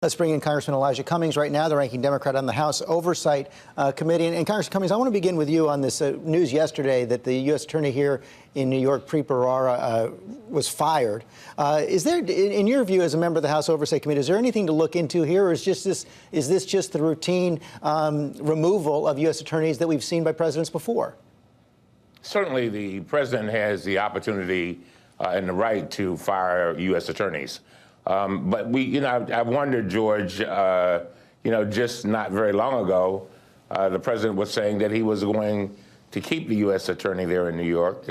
Let's bring in Congressman Elijah Cummings right now, the ranking Democrat on the House Oversight Committee. And Congressman Cummings, I want to begin with you on this news yesterday that the U.S. Attorney here in New York, Preet was fired. Is there, in your view, as a member of the House Oversight Committee, is there anything to look into here, or is this just the routine removal of U.S. attorneys that we've seen by presidents before? Certainly, the president has the opportunity and the right to fire U.S. attorneys. But I wondered, George, just not very long ago, the president was saying that he was going to keep the U.S. attorney there in New York.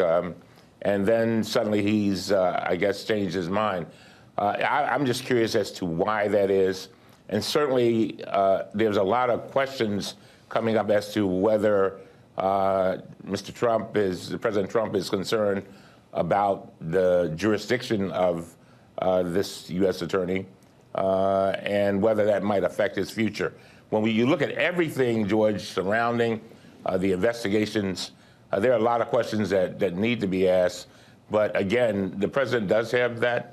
And then suddenly he's, I guess, changed his mind. I'm just curious as to why that is. And certainly there's a lot of questions coming up as to whether President Trump is concerned about the jurisdiction of this U.S. attorney and whether that might affect his future. When you look at everything, George, surrounding the investigations, there are a lot of questions that need to be asked. But again, the president does have that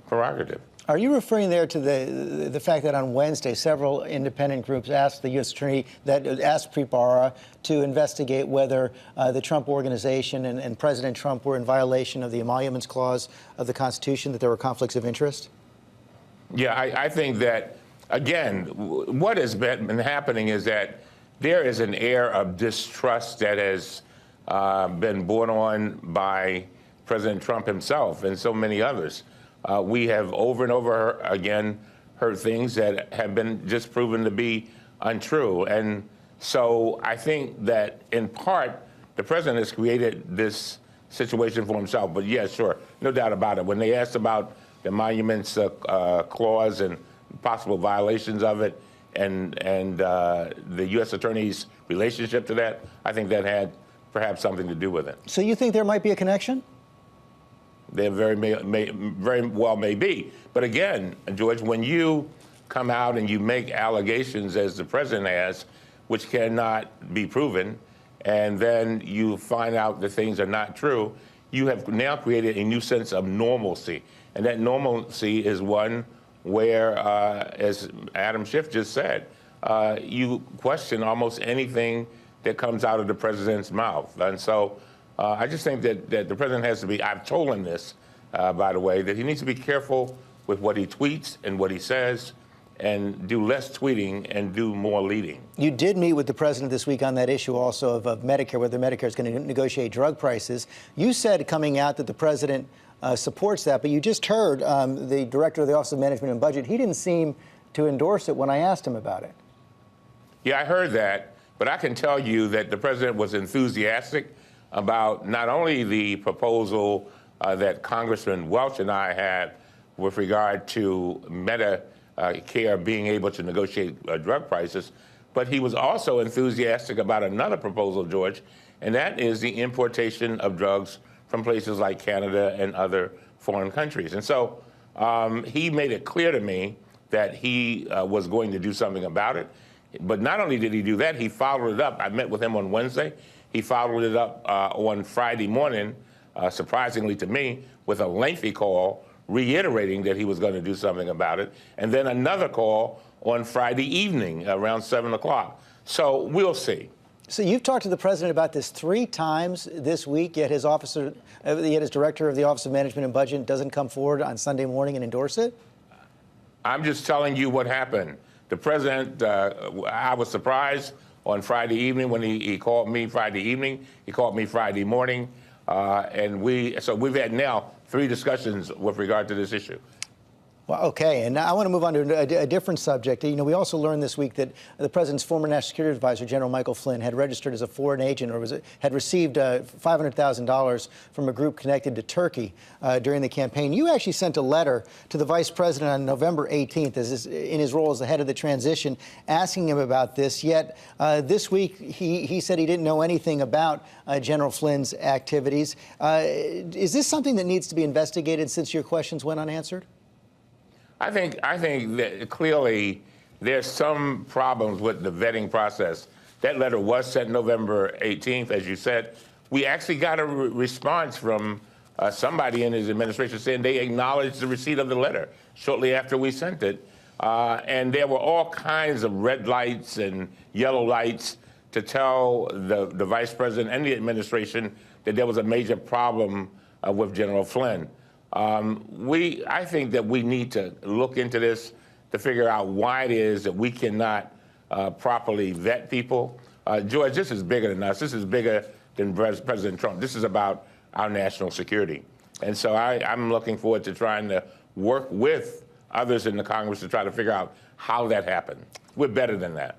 prerogative. Are you referring there to the fact that on Wednesday, several independent groups asked the U.S. Attorney, asked Preet to investigate whether the Trump organization and President Trump were in violation of the Emoluments Clause of the Constitution, that there were conflicts of interest? Yeah, I think that, again, what has been happening is that there is an air of distrust that has been borne on by President Trump himself and so many others. We have over and over again heard things that have been just proven to be untrue. And so I think that in part, the president has created this situation for himself. But yeah, sure, no doubt about it. When they asked about the Emoluments Clause and possible violations of it and the U.S. Attorney's relationship to that, I think that had perhaps something to do with it. So you think there might be a connection? There very well may be. But again, George, when you come out and you make allegations, as the president has, which cannot be proven, and then you find out that things are not true, you have now created a new sense of normalcy. And that normalcy is one where, as Adam Schiff just said, you question almost anything that comes out of the president's mouth. And so I just think that the president has to be, I've told him this, by the way, that he needs to be careful with what he tweets and what he says and do less tweeting and do more leading. You did meet with the president this week on that issue also of Medicare, whether Medicare is going to negotiate drug prices. You said coming out that the president supports that, but you just heard the director of the Office of Management and Budget. He didn't seem to endorse it when I asked him about it. Yeah, I heard that, but I can tell you that the president was enthusiastic about not only the proposal that Congressman Welch and I had with regard to Medicare being able to negotiate drug prices, but he was also enthusiastic about another proposal, George, and that is the importation of drugs from places like Canada and other foreign countries. And so he made it clear to me that he was going to do something about it. But not only did he do that, he followed it up. I met with him on Wednesday. He followed it up on Friday morning, surprisingly to me, with a lengthy call reiterating that he was going to do something about it, and then another call on Friday evening around 7 o'clock. So we'll see. So you've talked to the president about this 3 times this week, yet his director of the Office of Management and Budget doesn't come forward on Sunday morning and endorse it? I'm just telling you what happened. The president, I was surprised on Friday evening when he called me Friday evening. He called me Friday morning. And we've had now 3 discussions with regard to this issue. Well, okay, and now I want to move on to a different subject. You know, we also learned this week that the president's former national security advisor, General Michael Flynn, had registered as a foreign agent or had received $500,000 from a group connected to Turkey during the campaign. You actually sent a letter to the vice president on November 18th in his role as the head of the transition, asking him about this. Yet this week he said he didn't know anything about General Flynn's activities. Is this something that needs to be investigated since your questions went unanswered? I think that clearly there's some problems with the vetting process. That letter was sent November 18th, as you said. We actually got a response from somebody in his administration saying they acknowledged the receipt of the letter shortly after we sent it. And there were all kinds of red lights and yellow lights to tell the vice president and the administration that there was a major problem with General Flynn. I think that we need to look into this to figure out why it is that we cannot properly vet people. George, this is bigger than us. This is bigger than President Trump. This is about our national security. And so I'm looking forward to trying to work with others in the Congress to try to figure out how that happened. We're better than that.